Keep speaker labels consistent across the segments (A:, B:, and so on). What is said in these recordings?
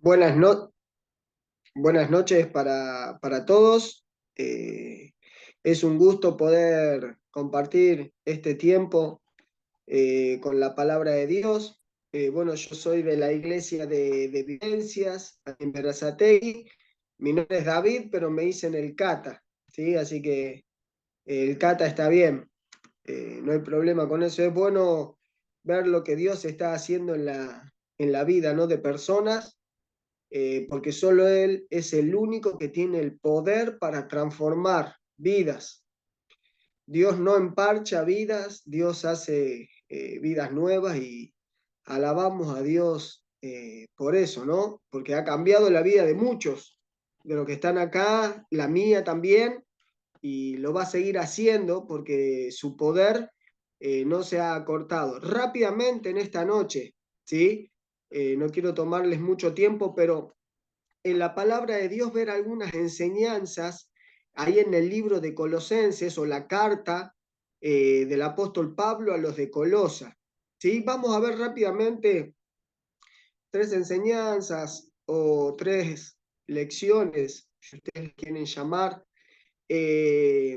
A: Buenas, buenas noches para todos. Eh, es un gusto poder compartir este tiempo con la palabra de Dios. Bueno, yo soy de la iglesia de Vivencias, en Berazategui. Mi nombre es David, pero me dicen el Cata, ¿sí? Así que el Cata está bien. No hay problema con eso. Es bueno ver lo que Dios está haciendo en la vida, ¿no? De personas, porque solo Él es el único que tiene el poder para transformar vidas. Dios no emparcha vidas, Dios hace vidas nuevas y alabamos a Dios por eso, ¿no? Porque ha cambiado la vida de muchos, de los que están acá, la mía también, y lo va a seguir haciendo porque su poder no se ha cortado. Rápidamente en esta noche, ¿sí? No quiero tomarles mucho tiempo, pero en la palabra de Dios ver algunas enseñanzas ahí en el libro de Colosenses o la carta del apóstol Pablo a los de Colosa. ¿Sí? Vamos a ver rápidamente tres enseñanzas o tres lecciones, si ustedes quieren llamar, eh,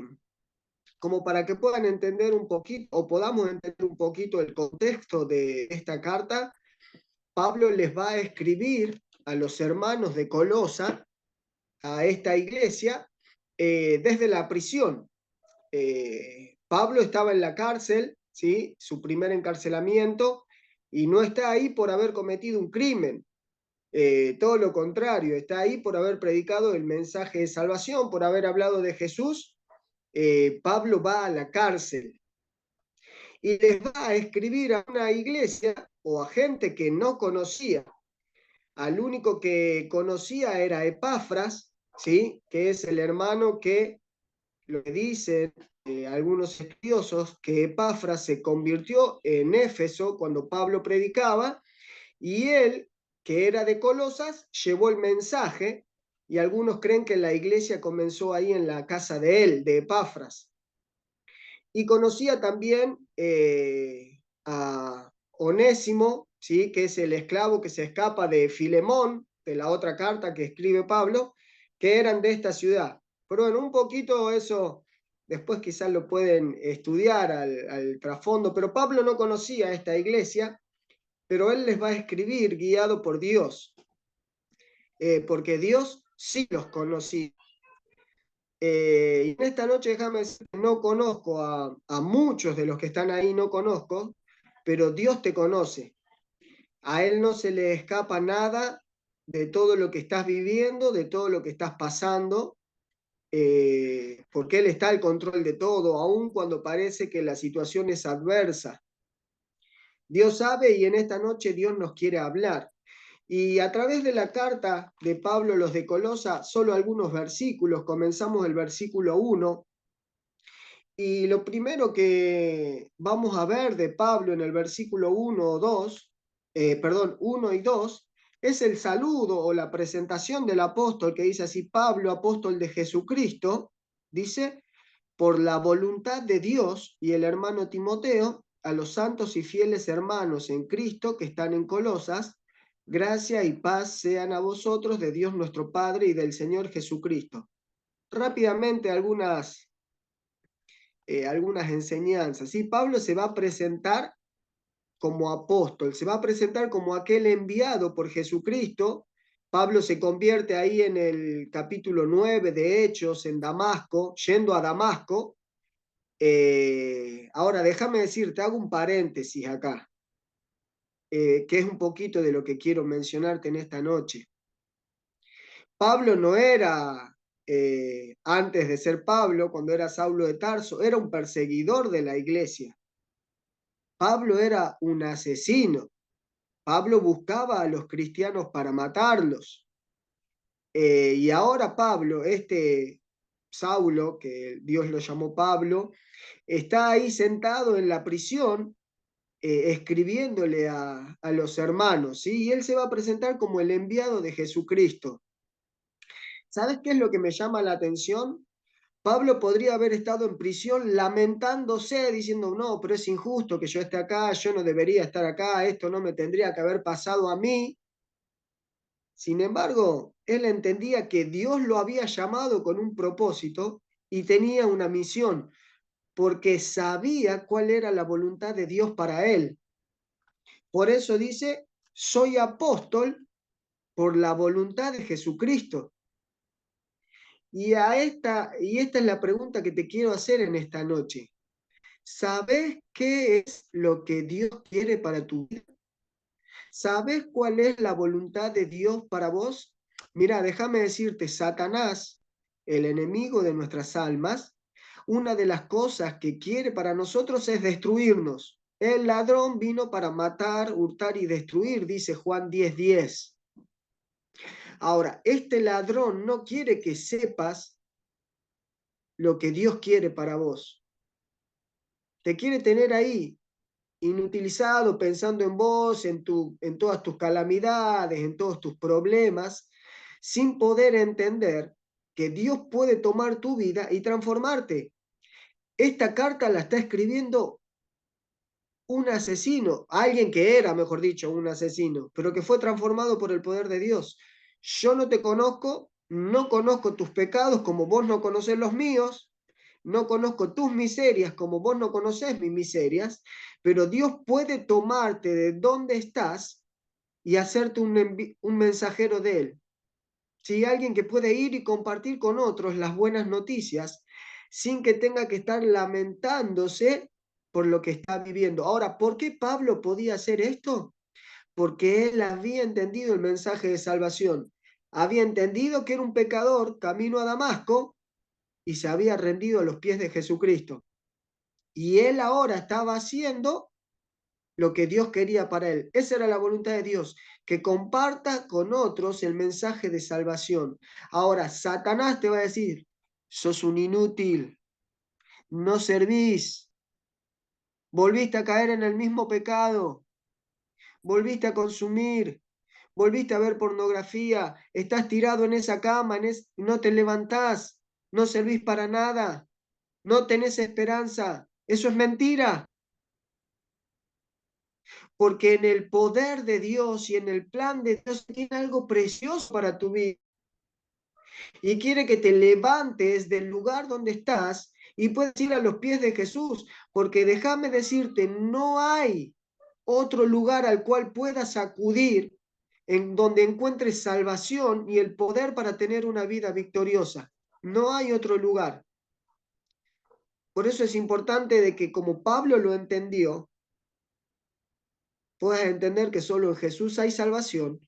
A: como para que puedan entender un poquito o podamos entender un poquito el contexto de esta carta. Pablo les va a escribir a los hermanos de Colosa, a esta iglesia, desde la prisión. Pablo estaba en la cárcel, ¿sí? Su primer encarcelamiento, y no está ahí por haber cometido un crimen. Todo lo contrario, está ahí por haber predicado el mensaje de salvación, por haber hablado de Jesús. Pablo va a la cárcel y les va a escribir a una iglesia o a gente que no conocía. Al único que conocía era Epafras, ¿sí? Que es el hermano que lo que dicen algunos estudiosos, que Epafras se convirtió en Éfeso cuando Pablo predicaba, y él, que era de Colosas, llevó el mensaje, y algunos creen que la iglesia comenzó ahí en la casa de él, de Epafras. Y conocía también a Onésimo, ¿sí? Que es el esclavo que se escapa de Filemón, de la otra carta que escribe Pablo, que eran de esta ciudad. Pero bueno, un poquito eso después quizás lo pueden estudiar al trasfondo, pero Pablo no conocía esta iglesia, pero él les va a escribir guiado por Dios, porque Dios sí los conocía. Y en esta noche, déjame decir, no conozco a muchos de los que están ahí, no conozco, pero Dios te conoce. A Él no se le escapa nada de todo lo que estás viviendo, de todo lo que estás pasando, porque Él está al control de todo, aun cuando parece que la situación es adversa. Dios sabe y en esta noche Dios nos quiere hablar. Y a través de la carta de Pablo, los de Colosa, solo algunos versículos, comenzamos el versículo 1. Y lo primero que vamos a ver de Pablo en el versículo 1 o 2, perdón, 1 y 2, es el saludo o la presentación del apóstol que dice así: Pablo, apóstol de Jesucristo, dice, por la voluntad de Dios, y el hermano Timoteo, a los santos y fieles hermanos en Cristo que están en Colosas, gracia y paz sean a vosotros de Dios nuestro Padre y del Señor Jesucristo. Rápidamente algunas enseñanzas. ¿Sí? Pablo se va a presentar como apóstol, se va a presentar como aquel enviado por Jesucristo. Pablo se convierte ahí en el capítulo 9 de Hechos, en Damasco, yendo a Damasco. Ahora, déjame decirte, hago un paréntesis acá, que es un poquito de lo que quiero mencionarte en esta noche. Pablo no era, antes de ser Pablo, cuando era Saulo de Tarso, era un perseguidor de la iglesia. Pablo era un asesino. Pablo buscaba a los cristianos para matarlos. Y ahora Pablo, este Saulo, que Dios lo llamó Pablo, está ahí sentado en la prisión, escribiéndole a los hermanos, ¿sí? Y él se va a presentar como el enviado de Jesucristo. ¿Sabes qué es lo que me llama la atención? Pablo podría haber estado en prisión lamentándose, diciendo, no, pero es injusto que yo esté acá, yo no debería estar acá, esto no me tendría que haber pasado a mí. Sin embargo, él entendía que Dios lo había llamado con un propósito y tenía una misión, porque sabía cuál era la voluntad de Dios para él. Por eso dice, soy apóstol por la voluntad de Jesucristo. Y esta es la pregunta que te quiero hacer en esta noche. ¿Sabes qué es lo que Dios quiere para tu vida? ¿Sabes cuál es la voluntad de Dios para vos? Mira, déjame decirte, Satanás, el enemigo de nuestras almas, una de las cosas que quiere para nosotros es destruirnos. El ladrón vino para matar, hurtar y destruir, dice Juan 10:10. Ahora, este ladrón no quiere que sepas lo que Dios quiere para vos. Te quiere tener ahí, inutilizado, pensando en vos, en todas tus calamidades, en todos tus problemas, sin poder entender que Dios puede tomar tu vida y transformarte. Esta carta la está escribiendo un asesino, alguien que era, mejor dicho, un asesino, pero que fue transformado por el poder de Dios. Yo no te conozco, no conozco tus pecados como vos no conocés los míos, no conozco tus miserias como vos no conocés mis miserias, pero Dios puede tomarte de donde estás y hacerte un mensajero de Él. ¿Sí? Alguien que puede ir y compartir con otros las buenas noticias sin que tenga que estar lamentándose por lo que está viviendo. Ahora, ¿por qué Pablo podía hacer esto? Porque él había entendido el mensaje de salvación. Había entendido que era un pecador camino a Damasco y se había rendido a los pies de Jesucristo. Y él ahora estaba haciendo lo que Dios quería para él. Esa era la voluntad de Dios, que comparta con otros el mensaje de salvación. Ahora, Satanás te va a decir, sos un inútil, no servís, volviste a caer en el mismo pecado, volviste a consumir, volviste a ver pornografía, estás tirado en esa cama, no te levantás, no servís para nada, no tenés esperanza. Eso es mentira. Porque en el poder de Dios y en el plan de Dios tiene algo precioso para tu vida y quiere que te levantes del lugar donde estás y puedes ir a los pies de Jesús, porque déjame decirte, no hay otro lugar al cual puedas acudir en donde encuentres salvación y el poder para tener una vida victoriosa. No hay otro lugar. Por eso es importante de que como Pablo lo entendió, puedas entender que solo en Jesús hay salvación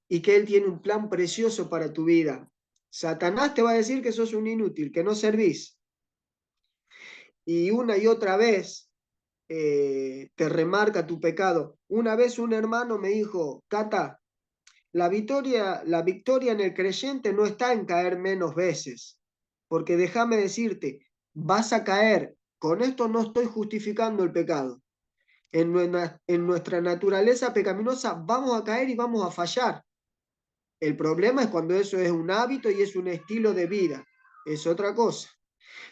A: y que Él tiene un plan precioso para tu vida. Satanás te va a decir que sos un inútil, que no servís. Y una y otra vez te remarca tu pecado. Una vez un hermano me dijo, Cata, la victoria en el creyente no está en caer menos veces, porque déjame decirte, vas a caer. Con esto no estoy justificando el pecado. En nuestra naturaleza pecaminosa vamos a caer y vamos a fallar. El problema es cuando eso es un hábito y es un estilo de vida. Es otra cosa.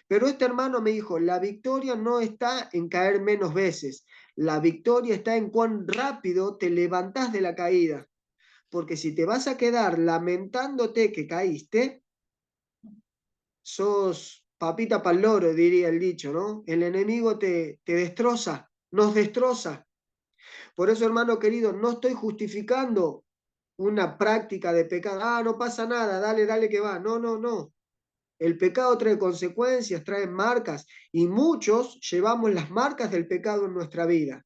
A: Pero este hermano me dijo, la victoria no está en caer menos veces. La victoria está en cuán rápido te levantás de la caída. Porque si te vas a quedar lamentándote que caíste, sos papita pa'l loro, diría el dicho, ¿no? El enemigo te destroza, nos destroza. Por eso, hermano querido, no estoy justificando una práctica de pecado. Ah, no pasa nada, dale, dale que va. No, no, no. El pecado trae consecuencias, trae marcas, y muchos llevamos las marcas del pecado en nuestra vida.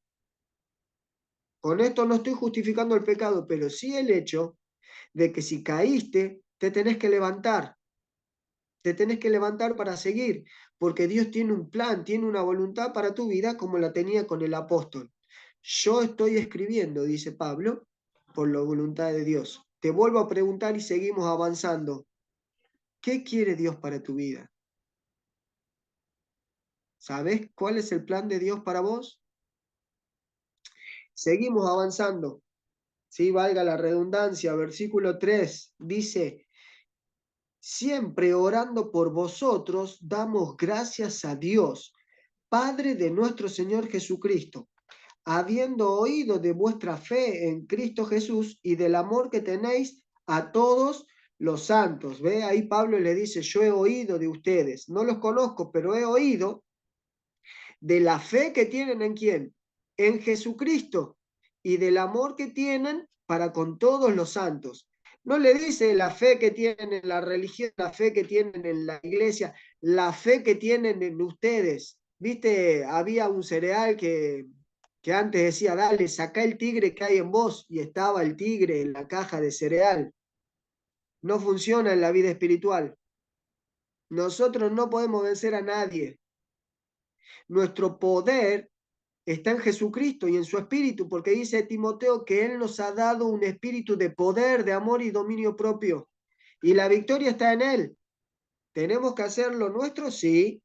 A: Con esto no estoy justificando el pecado, pero sí el hecho de que si caíste, te tenés que levantar para seguir, porque Dios tiene un plan, tiene una voluntad para tu vida como la tenía con el apóstol. Yo estoy escribiendo, dice Pablo, por la voluntad de Dios. Te vuelvo a preguntar y seguimos avanzando. ¿Qué quiere Dios para tu vida? ¿Sabes cuál es el plan de Dios para vos? Seguimos avanzando. Sí, valga la redundancia. Versículo 3 dice, siempre orando por vosotros, damos gracias a Dios, Padre de nuestro Señor Jesucristo, habiendo oído de vuestra fe en Cristo Jesús y del amor que tenéis a todos los santos. ¿Ve? Ahí Pablo le dice, yo he oído de ustedes, no los conozco, pero he oído de la fe que tienen en quién, en Jesucristo, y del amor que tienen para con todos los santos. No le dice la fe que tienen en la religión, la fe que tienen en la iglesia, la fe que tienen en ustedes. Viste, había un cereal que antes decía, dale, saca el tigre que hay en vos, y estaba el tigre en la caja de cereal. No funciona en la vida espiritual. Nosotros no podemos vencer a nadie. Nuestro poder está en Jesucristo y en su espíritu, porque dice Timoteo que Él nos ha dado un espíritu de poder, de amor y dominio propio. Y la victoria está en Él. ¿Tenemos que hacer lo nuestro? Sí.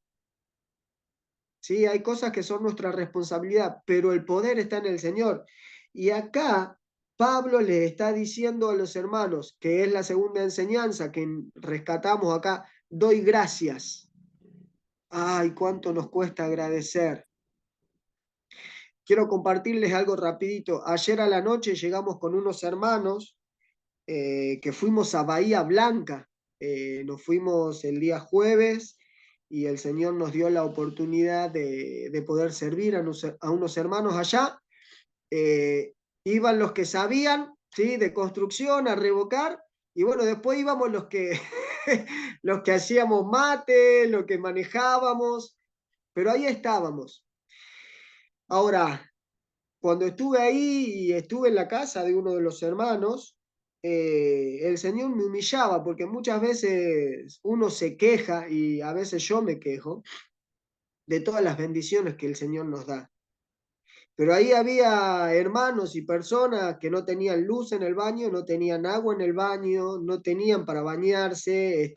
A: Sí, hay cosas que son nuestra responsabilidad, pero el poder está en el Señor. Y acá Pablo le está diciendo a los hermanos, que es la segunda enseñanza que rescatamos acá, doy gracias. Ay, cuánto nos cuesta agradecer. Quiero compartirles algo rapidito. Ayer a la noche llegamos con unos hermanos que fuimos a Bahía Blanca. Nos fuimos el día jueves y el Señor nos dio la oportunidad de poder servir a unos hermanos allá. Iban los que sabían, ¿sí? De construcción a revocar, y bueno, después íbamos los que, los que hacíamos mate, los que manejábamos, pero ahí estábamos. Ahora, cuando estuve ahí y estuve en la casa de uno de los hermanos, el Señor me humillaba porque muchas veces uno se queja y a veces yo me quejo de todas las bendiciones que el Señor nos da. Pero ahí había hermanos y personas que no tenían luz en el baño, no tenían agua en el baño, no tenían para bañarse,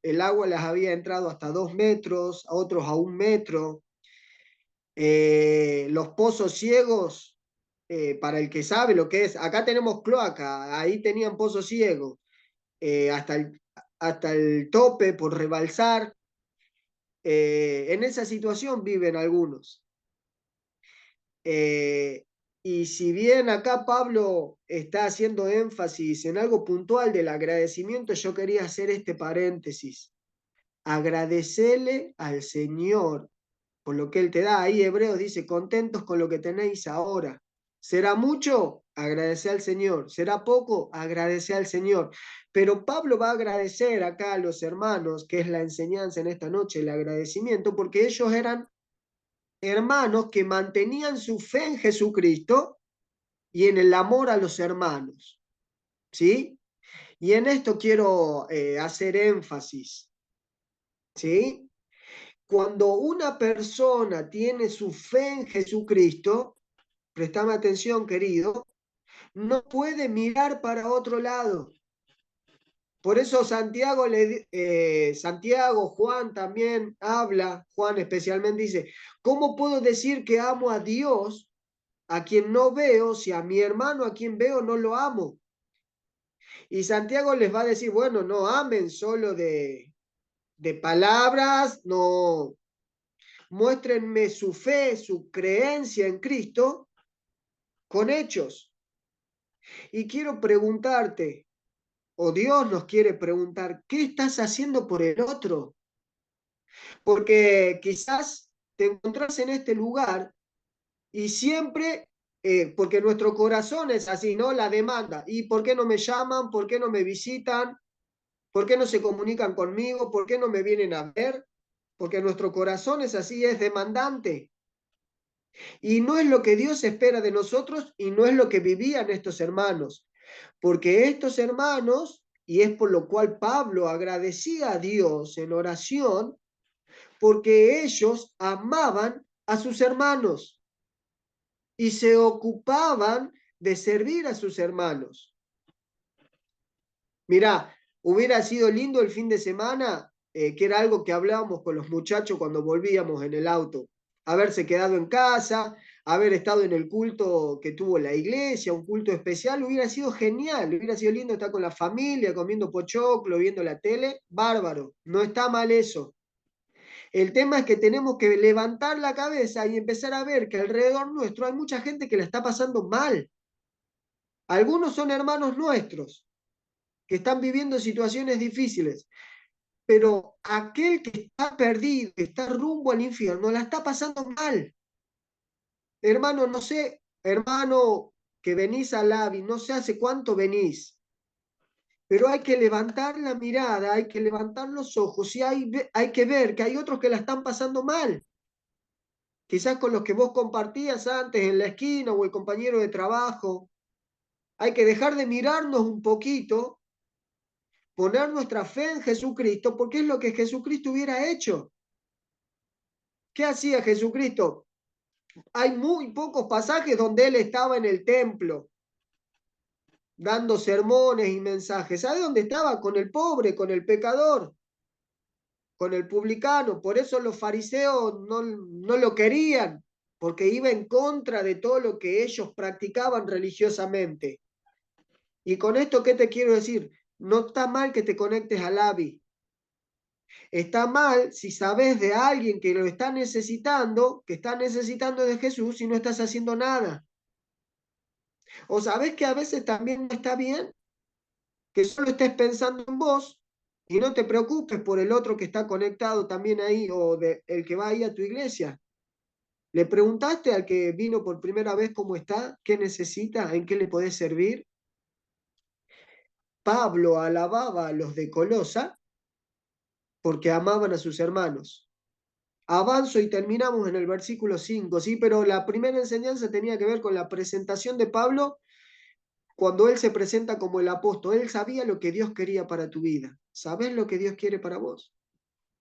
A: el agua les había entrado hasta 2 metros, a otros a 1 metro. Los pozos ciegos, para el que sabe lo que es, acá tenemos cloaca, ahí tenían pozo ciego, hasta el tope por rebalsar. En esa situación viven algunos. Eh, y si bien acá Pablo está haciendo énfasis en algo puntual del agradecimiento, yo quería hacer este paréntesis. Agradecerle al Señor por lo que Él te da. Ahí Hebreos dice, contentos con lo que tenéis ahora. ¿Será mucho? Agradecer al Señor. ¿Será poco? Agradecer al Señor. Pero Pablo va a agradecer acá a los hermanos, que es la enseñanza en esta noche, el agradecimiento, porque ellos eran hermanos que mantenían su fe en Jesucristo y en el amor a los hermanos. ¿Sí? Y en esto quiero hacer énfasis. ¿Sí? Cuando una persona tiene su fe en Jesucristo, prestame atención, querido, no puede mirar para otro lado. Por eso Santiago, Juan también habla, Juan especialmente dice, ¿cómo puedo decir que amo a Dios a quien no veo si a mi hermano a quien veo no lo amo? Y Santiago les va a decir, bueno, no amen solo de palabras, no, muéstrenme su fe, su creencia en Cristo con hechos. Y quiero preguntarte, o Dios nos quiere preguntar, ¿qué estás haciendo por el otro? Porque quizás te encontrás en este lugar y siempre, porque nuestro corazón es así, ¿no? La demanda. ¿Y por qué no me llaman? ¿Por qué no me visitan? ¿Por qué no se comunican conmigo? ¿Por qué no me vienen a ver? Porque nuestro corazón es así, es demandante. Y no es lo que Dios espera de nosotros y no es lo que vivían estos hermanos. Porque estos hermanos, y es por lo cual Pablo agradecía a Dios en oración, porque ellos amaban a sus hermanos y se ocupaban de servir a sus hermanos. Mirá, hubiera sido lindo el fin de semana, que era algo que hablábamos con los muchachos cuando volvíamos en el auto, haberse quedado en casa, haber estado en el culto que tuvo la iglesia, un culto especial, hubiera sido genial, hubiera sido lindo estar con la familia, comiendo pochoclo, viendo la tele, bárbaro, no está mal eso. El tema es que tenemos que levantar la cabeza y empezar a ver que alrededor nuestro hay mucha gente que la está pasando mal. Algunos son hermanos nuestros, que están viviendo situaciones difíciles. Pero aquel que está perdido, que está rumbo al infierno, la está pasando mal. Hermano, no sé, hermano, que venís al AVI, no sé hace cuánto venís, pero hay que levantar la mirada, hay que levantar los ojos y hay que ver que hay otros que la están pasando mal. Quizás con los que vos compartías antes en la esquina o el compañero de trabajo. Hay que dejar de mirarnos un poquito, poner nuestra fe en Jesucristo, porque es lo que Jesucristo hubiera hecho. ¿Qué hacía Jesucristo? Hay muy pocos pasajes donde él estaba en el templo, dando sermones y mensajes. ¿Sabe dónde estaba? Con el pobre, con el pecador, con el publicano. Por eso los fariseos no lo querían, porque iba en contra de todo lo que ellos practicaban religiosamente. Y con esto, ¿qué te quiero decir? No está mal que te conectes al AVI. Está mal si sabes de alguien que lo está necesitando, que está necesitando de Jesús y no estás haciendo nada. O sabes que a veces también no está bien que solo estés pensando en vos y no te preocupes por el otro que está conectado también ahí o el que va ahí a tu iglesia. ¿Le preguntaste al que vino por primera vez cómo está? ¿Qué necesita? ¿En qué le podés servir? Pablo alababa a los de Colosa porque amaban a sus hermanos. Avanzo y terminamos en el versículo 5, ¿sí? Pero la primera enseñanza tenía que ver con la presentación de Pablo cuando él se presenta como el apóstol. Él sabía lo que Dios quería para tu vida. ¿Sabes lo que Dios quiere para vos?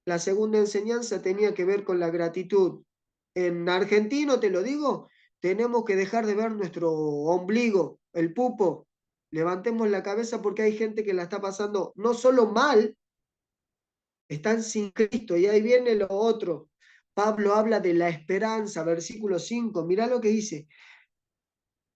A: La segunda enseñanza tenía que ver con la gratitud. En argentino, te lo digo, tenemos que dejar de ver nuestro ombligo, el pupo. Levantemos la cabeza porque hay gente que la está pasando no solo mal, están sin Cristo. Y ahí viene lo otro. Pablo habla de la esperanza, versículo 5. Mirá lo que dice.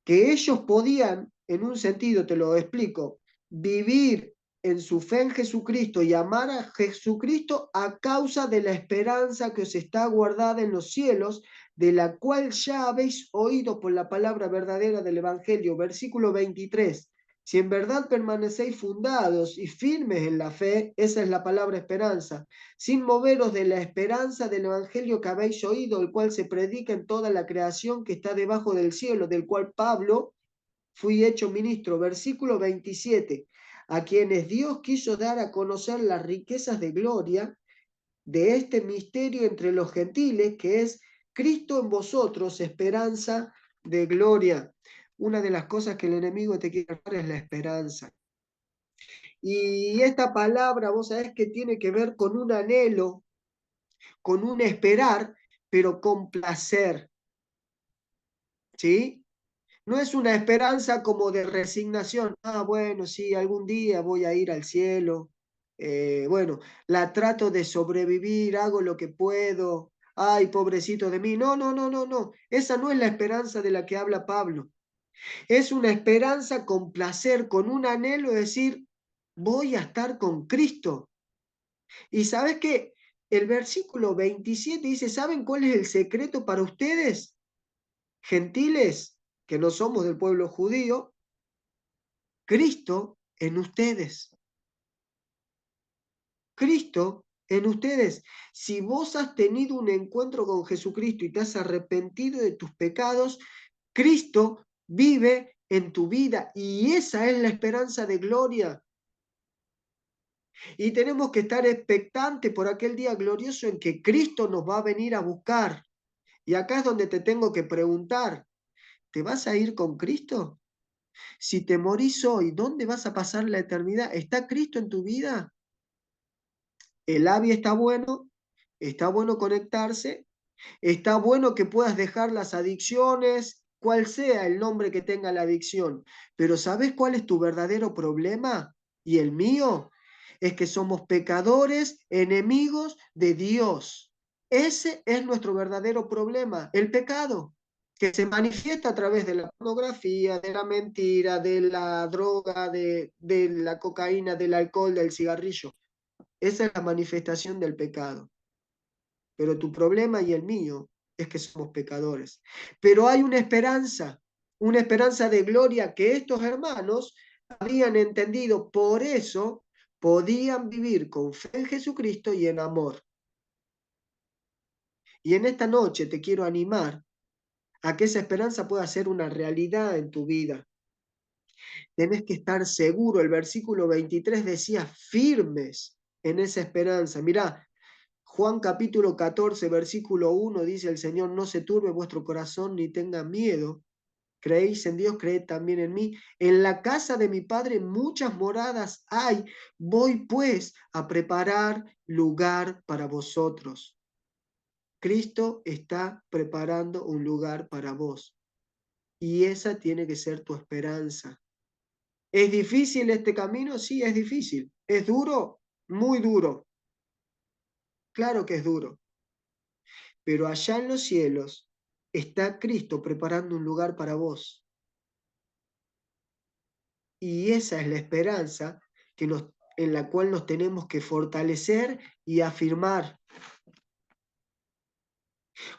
A: Que ellos podían, en un sentido, te lo explico, vivir en su fe en Jesucristo y amar a Jesucristo a causa de la esperanza que os está guardada en los cielos, de la cual ya habéis oído por la palabra verdadera del Evangelio. Versículo 23. Si en verdad permanecéis fundados y firmes en la fe, esa es la palabra esperanza, sin moveros de la esperanza del Evangelio que habéis oído, el cual se predica en toda la creación que está debajo del cielo, del cual Pablo fui hecho ministro. Versículo 27, a quienes Dios quiso dar a conocer las riquezas de gloria de este misterio entre los gentiles, que es Cristo en vosotros, esperanza de gloria. Una de las cosas que el enemigo te quiere dar es la esperanza. Y esta palabra, vos sabés que tiene que ver con un anhelo, con un esperar, pero con placer, ¿sí? No es una esperanza como de resignación. Ah, bueno, sí, algún día voy a ir al cielo. Bueno, la trato de sobrevivir, hago lo que puedo. Ay, pobrecito de mí. No, no, no, no, no. Esa no es la esperanza de la que habla Pablo. Es una esperanza con placer, con un anhelo de decir, voy a estar con Cristo. Y sabes que el versículo 27 dice, ¿saben cuál es el secreto para ustedes, gentiles, que no somos del pueblo judío? Cristo en ustedes. Cristo en ustedes. Si vos has tenido un encuentro con Jesucristo y te has arrepentido de tus pecados, Cristo vive en tu vida y esa es la esperanza de gloria. Y tenemos que estar expectantes por aquel día glorioso en que Cristo nos va a venir a buscar. Y acá es donde te tengo que preguntar, ¿te vas a ir con Cristo? Si te morís hoy, ¿dónde vas a pasar la eternidad? ¿Está Cristo en tu vida? El AVI está bueno conectarse, está bueno que puedas dejar las adicciones, cual sea el nombre que tenga la adicción, pero ¿sabes cuál es tu verdadero problema? Y el mío es que somos pecadores, enemigos de Dios. Ese es nuestro verdadero problema, el pecado, que se manifiesta a través de la pornografía, de la mentira, de la droga, de la cocaína, del alcohol, del cigarrillo. Esa es la manifestación del pecado. Pero tu problema y el mío es que somos pecadores. Pero hay una esperanza de gloria que estos hermanos habían entendido, por eso podían vivir con fe en Jesucristo y en amor. Y en esta noche te quiero animar a que esa esperanza pueda ser una realidad en tu vida. Tenés que estar seguro. El versículo 23 decía firmes en esa esperanza. Mirá, Juan capítulo 14, versículo 1 dice el Señor, no se turbe vuestro corazón ni tenga miedo. Creéis en Dios, creed también en mí. En la casa de mi Padre muchas moradas hay. Voy pues a preparar lugar para vosotros. Cristo está preparando un lugar para vos. Y esa tiene que ser tu esperanza. ¿Es difícil este camino? Sí, es difícil. ¿Es duro? Muy duro. Claro que es duro. Pero allá en los cielos está Cristo preparando un lugar para vos. Y esa es la esperanza en la cual nos tenemos que fortalecer y afirmar.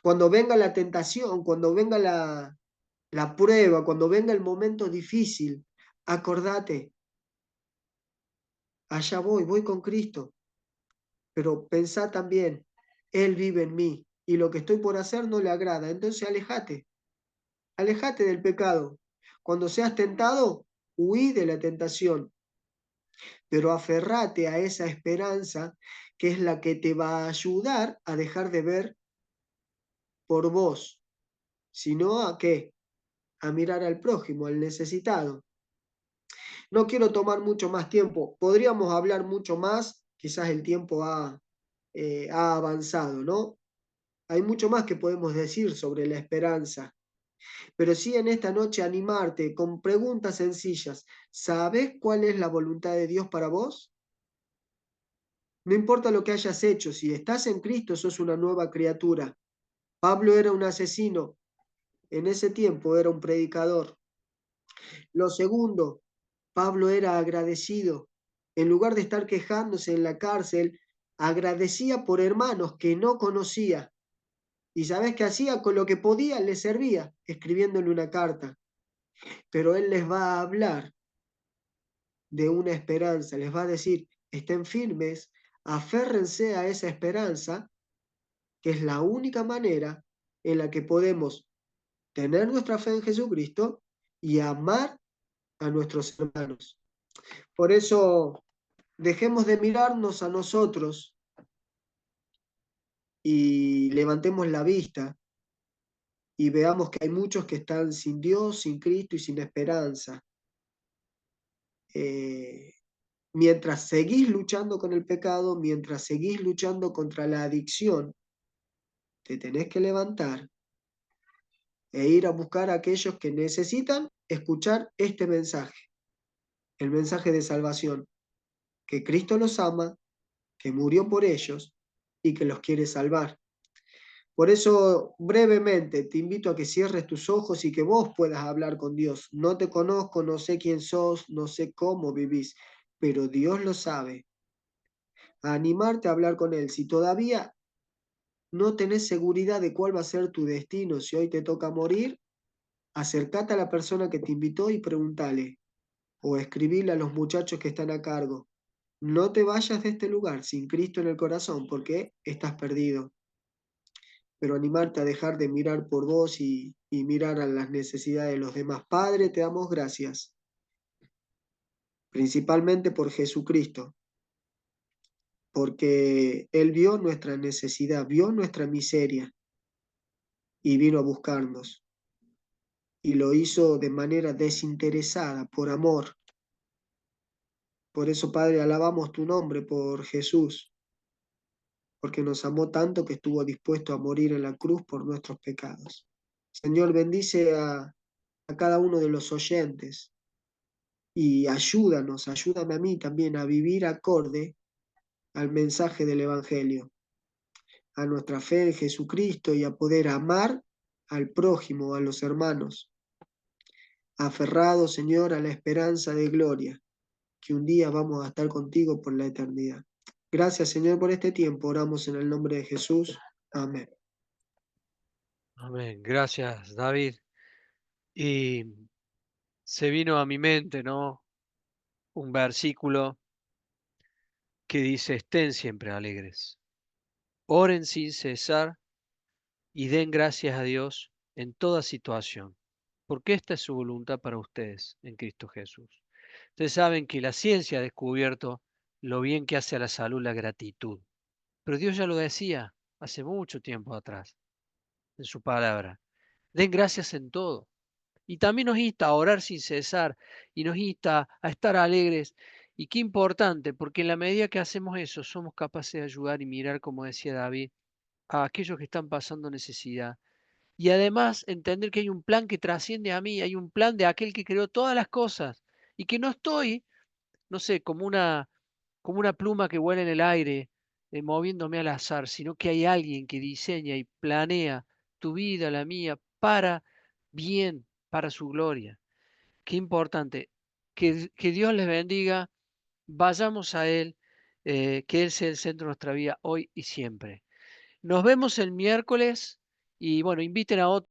A: Cuando venga la tentación, cuando venga la prueba, cuando venga el momento difícil, acordate, allá voy con Cristo. Pero pensá también, Él vive en mí y lo que estoy por hacer no le agrada. Entonces alejate del pecado. Cuando seas tentado, huí de la tentación, pero aferrate a esa esperanza que es la que te va a ayudar a dejar de ver por vos, sino a qué, a mirar al prójimo, al necesitado. No quiero tomar mucho más tiempo, podríamos hablar mucho más, quizás el tiempo ha avanzado, ¿no? Hay mucho más que podemos decir sobre la esperanza, pero sí en esta noche animarte con preguntas sencillas. ¿Sabes cuál es la voluntad de Dios para vos? No importa lo que hayas hecho, si estás en Cristo, sos una nueva criatura. Pablo era un asesino, en ese tiempo era un predicador. Lo segundo, Pablo era agradecido. En lugar de estar quejándose en la cárcel, agradecía por hermanos que no conocía. ¿Y sabes qué hacía? Con lo que podía le servía, escribiéndole una carta. Pero él les va a hablar de una esperanza, les va a decir, estén firmes, aférrense a esa esperanza, que es la única manera en la que podemos tener nuestra fe en Jesucristo y amar a nuestros hermanos. Por eso, dejemos de mirarnos a nosotros y levantemos la vista y veamos que hay muchos que están sin Dios, sin Cristo y sin esperanza. Eh, Mientras seguís luchando con el pecado, mientras seguís luchando contra la adicción, te tenés que levantar e ir a buscar a aquellos que necesitan escuchar este mensaje, el mensaje de salvación, que Cristo los ama, que murió por ellos y que los quiere salvar. Por eso, brevemente, te invito a que cierres tus ojos y que vos puedas hablar con Dios. No te conozco, no sé quién sos, no sé cómo vivís, pero Dios lo sabe. A animarte a hablar con Él. Si todavía no tenés seguridad de cuál va a ser tu destino, si hoy te toca morir, acercate a la persona que te invitó y pregúntale, o escribile a los muchachos que están a cargo. No te vayas de este lugar sin Cristo en el corazón, porque estás perdido. Pero animarte a dejar de mirar por vos y mirar a las necesidades de los demás. Padre, te damos gracias, principalmente por Jesucristo, porque Él vio nuestra necesidad, vio nuestra miseria y vino a buscarnos. Y lo hizo de manera desinteresada, por amor. Por eso, Padre, alabamos tu nombre por Jesús, porque nos amó tanto que estuvo dispuesto a morir en la cruz por nuestros pecados. Señor, bendice a cada uno de los oyentes y ayúdame a mí también a vivir acorde al mensaje del Evangelio, a nuestra fe en Jesucristo y a poder amar al prójimo, a los hermanos, aferrados, Señor, a la esperanza de gloria, que un día vamos a estar contigo por la eternidad. Gracias, Señor, por este tiempo. Oramos en el nombre de Jesús. Amén.
B: Amén. Gracias, David. Y se vino a mi mente, ¿no? un versículo que dice, estén siempre alegres, oren sin cesar y den gracias a Dios en toda situación, porque esta es su voluntad para ustedes en Cristo Jesús. Ustedes saben que la ciencia ha descubierto lo bien que hace a la salud la gratitud, pero Dios ya lo decía hace mucho tiempo atrás en su palabra. Den gracias en todo. Y también nos insta a orar sin cesar y nos insta a estar alegres. Y qué importante, porque en la medida que hacemos eso, somos capaces de ayudar y mirar, como decía David, a aquellos que están pasando necesidad. Y además entender que hay un plan que trasciende a mí, hay un plan de aquel que creó todas las cosas y que no estoy, no sé, como una pluma que vuela en el aire, moviéndome al azar, sino que hay alguien que diseña y planea tu vida, la mía, para bien, para su gloria. Qué importante. Que Dios les bendiga, vayamos a Él, que Él sea el centro de nuestra vida hoy y siempre. Nos vemos el miércoles y bueno, inviten a otros.